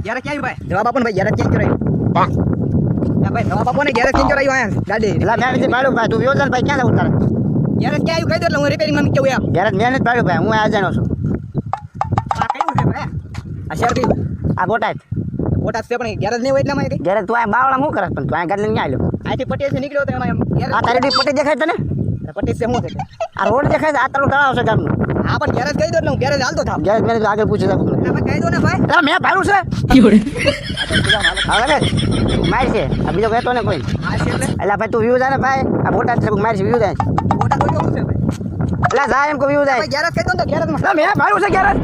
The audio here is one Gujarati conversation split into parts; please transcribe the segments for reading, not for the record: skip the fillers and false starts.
ગેરેજ ક્યાં ભાઈ જવાબ આપો ને ભાઈ ગેરેજ ક્યાં રહ્યું ભાઈ જવાબ આપો ને ગેરેજ ક્યાં રહ્યું આયા ગાડી એલા મેં નથી પાડ્યું ભાઈ તું યોજન ભાઈ ક્યાં ઉતારે ગેરેજ ક્યાં આવ્યું કહી દો એટલે હું રિપેરિંગ માં કેવું એમ ગેરેજ મેં નથી પાડ્યું ભાઈ હું આ જાણો છું આ કયું છે ભાઈ આ શેર કયું આ બોટાદ છે પણ ગેરેજ નહીં હોય એટલે માં ગેરેજ તું આ બાવળા શું કરસ પણ તું આ ગાડી લઈને આવ્યો આથી પટેલ થી નીકળ્યો તો એમાં એમ ગેરેજ આ તારી પટ્ટી દેખાય તને પટેલ છે શું છે આ રોડ દેખાય છે આ તારું તળાવ છે ગામનું હા પણ ગેરેજ કહી દો એટલે હું ગેરેજ હાલતો થાવ ગેરેજ મેં આગળ પૂછ્યું તા તમે કહી દો ને ભાઈ એલા મેં ભાડું છે હવે માર છે આ બીજો કહેતો ને કોઈ આ છે એટલે એલા ભાઈ તું વ્યૂ જા ને ભાઈ આ બોટાદ છે માર છે વ્યૂ જાય મોટા કોઈ કેવું છે ભાઈ એલા જા એમ કો વ્યૂ જાય ભાઈ ગેરેજ કહી દો ને તો ગેરેજ માં એલા મેં ભાડું છે ગેરેજ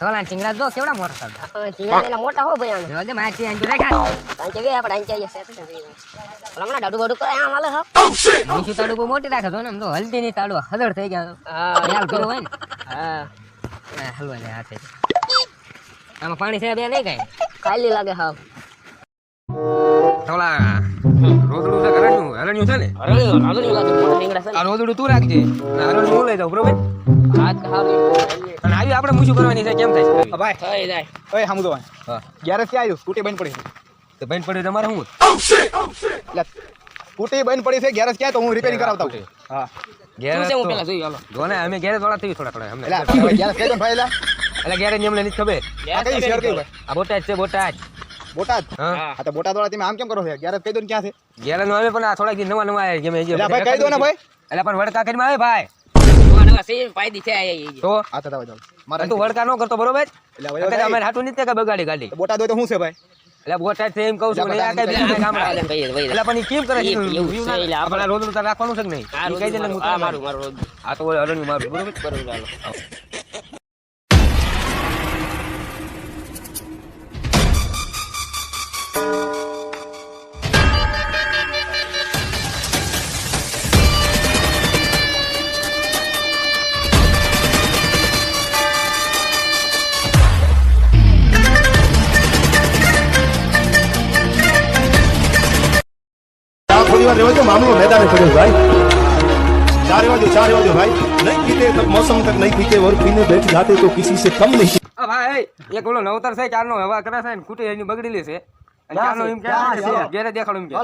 તોલા ચિંગરા જો કેવડા મોટા હતા ચિંગરા પેલા મોટા હો ભાઈ આને જોજે માટી આંજો રેખા પાંચે ગયા આપણે આંચે સેટ થઈ ગયું હમણાં દાડુ બાડુ કરે આમ હાલે હા નીચું તાડું બહુ મોટી રાખે તો ને આમ તો હલ્દી ની તાડું હદળ થઈ ગયા યાર કરો હોય ને હા હલવા લે હાથે આમાં પાણી છે બે નહીં કઈ ખાલી લાગે હા થોડા રોદડું છે હરણ્યું છે ને આગળ લાગે મોટા ચિંગરા છે આ રોદડું તું રાખજે હરણ્યું હું લઈ જાઉં બરોબર હાથ હારી અને આવી આપણે મૂછું કરવાની છે કેમ થાય ભાઈ થઈ જાય ઓય સામુ તો હા ગેરેજ ક્યાં આવ્યું સ્કૂટી બંધ પડી તો બેન પડ્યું તમારે શું એટલે સ્કૂટી બંધ પડી છે ગેરેજ ક્યાં તો હું રિપેરિંગ કરાવતા હું હા ગેરેજ શું છે હું પેલા જોઈ હાલો જો ને અમે ગેરેજ વાળા થઈ થોડા અમને એટલે ગેરેજ કહી દો ને ભાઈ એલા એટલે ગેરેજ ની અમને નથી ખબર આ કઈ શેર કયું ભાઈ આ બોટાદ છે બોટાદ બોટાદ હા હા તો બોટાદ વાળા તમે આમ કેમ કરો છો ગેરેજ કહી દો ને ક્યાં છે ગેરેજ નું આવે પણ આ થોડાક નવા નવા આવે જેમ એટલે ભાઈ કહી દો ને ભાઈ એટલે પણ વડકા કરીને આવે ભાઈ નવા સે પાયદી છે આ તો આ તો જાવ મારા તું વડકા ન કરતો બરોબર એટલે એટલે અમે હાટું નથી કે બગાડી ગાડી બોટાદ હોય તો શું છે ભાઈ એટલે બોટાદ છે એમ કહું છું ને આ કઈ બીજું કામ આવે એટલે પણ ઈ કેમ કરે છે એવું છે એટલે આપણે રોદનું તાર રાખવાનું છે કે નહીં આ ઈ કહી દે ને હું આ તાર મારું મારું આ તો હરણ્યું મારું બરોબર બરોબર હાલો थोड़ी बार रेवा जो मामलो मैदान में पड़े भाई चार वाजो भाई नहीं पीते तब मौसम तक नहीं पीते और पीने बैठ जाते तो किसी से कम नहीं આ ભાઈ એક ઓલો નવતર છે ચારનો હવા કરે છે ને કુટી એની બગડેલી છે અને ચારનો એમ કે ઘેરે દેખાડો એમ કે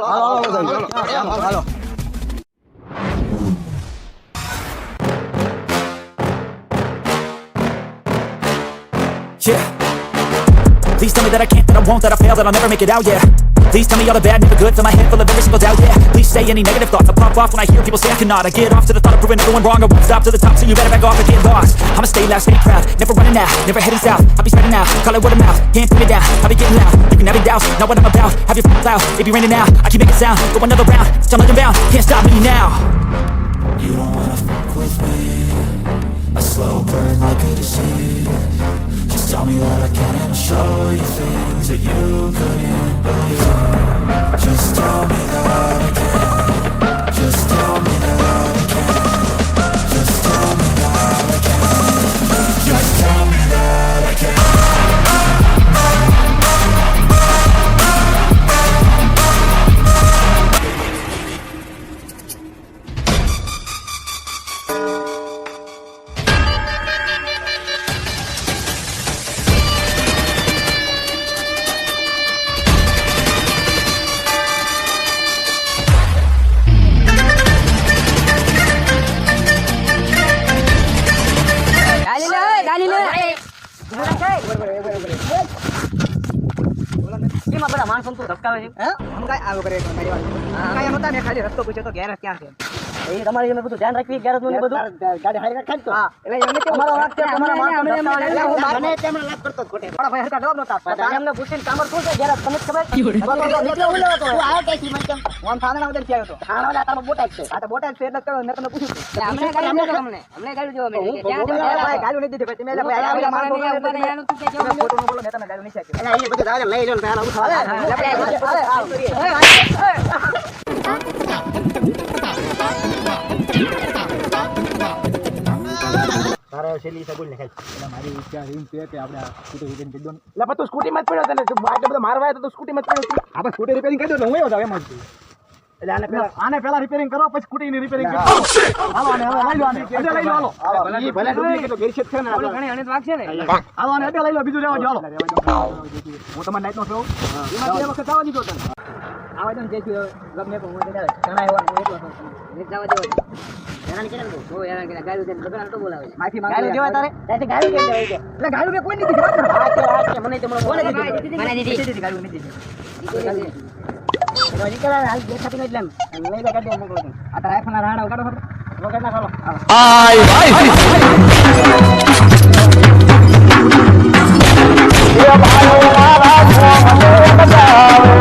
હાલો Yeah. Please tell me that I can't, that I won't, that I fail, that I'll never make it out, yeah. Please tell me all the bad, never good, fill my head full of every single doubt, yeah. Please say any negative thoughts, I pop off when I hear people say I cannot. I get off to the thought of proving everyone wrong, I won't stop to the top, so you better back off and get lost. I'ma stay loud, stay proud, never running out, never heading south. I'll be spreading out, call it word of mouth, can't put me down, I'll be getting loud. You can have your doubts, not what I'm about, have your cloud, it be raining now. I keep making sound, go another round, till I'm bound, can't stop me now. You don't wanna fuck with me, a slow burn like a disease. Just tell me that I can and I'll show you things that you couldn't believe. Just tell me that I can. Just tell me that I can. Just tell me that I can. Just tell me that I can. ગાલી લે એમાં બધા માણસો તો ધબકાવે છે હે હમ કાઈ આવો કરે મારી વાત કાઈ નહોતા મેં ખાલી રસ્તો પૂછ્યો તો ગેરેજ ક્યાં છે એ તમારે એમ બધું ધ્યાન રાખવી ગેરેજ નું ને બધું ગાડી હારી રાખે તો હા એટલે એમને કેવું તમારો વાક છે તમારા માણસો મને તેમને લાભ કરતો જ ખોટે મારા ભાઈ હરકા જવાબ નહોતા આપતા એમને પૂછીને કામર શું છે ગેરેજ તમને ખબર નીકળો ઉલો હતો તું આયો કઈથી મને કેમ હું આમ થાનાના ઉદરથી આવ્યો તો ખાણવાલા તારો બોટાદ છે આ તો બોટાદ છે એટલે કહ્યું મેં તમને પૂછ્યું હતું અમને ગાલી દો અમને ગાલી દો અમે ત્યાં ભાઈ ગાલું નહીં દીધી ભાઈ તમે એટલે ભાઈ આ માણસો બોલે એટલે તમે ખોટું ન બોલો મેં તમને ગાલું નહીં આપ્યું એટલે એ બધું દાડે લઈ લો ને તારા ઉઠવા તારે ઈચ્છા છે ઈ બોલ ને ખાલી. એટલે મારી ઈચ્છા એમ છે કે આપણે આ સ્કૂટી રિપેરિંગ કરી દો ને. એટલે પણ તું સ્કૂટીમાં જ પડ્યો તને તું આટલો બધો મારવા આવ્યો તો તું સ્કૂટીમાં જ પડ્યો. આપણે સ્કૂટી રિપેરિંગ કરી દો એટલે હું એવો જાવ એમ જ છું. એટલે આને આને પહેલા રિપેરિંગ કરો પછી સ્કૂટીની રિપેરિંગ કરો. હાલો આને હવે લઈ લો આને. અડે લઈ લો હાલો. ઈ ભલે ડુપ્લિકેટ તો ગેરશેત છે ને ઓલી ઘણી અણીત વાગશે ને હાલો આને અડે લઈ લો બીજું રહેવા દો હાલો. હું તમારે નાઈટનો છું. એમાં બે વખત આવવા દીધો તને. આવા દો ને જેથી ગમે તો હું ઘણા એવા એટલો છું. નીચ જવા દેવો હેરાન કરે ને બહુ હેરાન કરે ગાયું તેને બગડાને તો બોલાવે છે માફી ગાયું માંગો દેવા તારે તારે ગાયું કેમ દેવાય છે એટલે ગાયું મેં કોઈ નથી દીધી. આ કે મને તો મને બોલે દીધી મને દીધી દીધી ગાયું નથી દીધી. તો નીકળા હાલ દેખાતી નહીં એટલે એમ લઈ લે કાઢી મોકલો તું આ તારા આઈફોનના રાણા ઉગાડો ખબર? વગર ના ખાલો એ ભાઈ મારા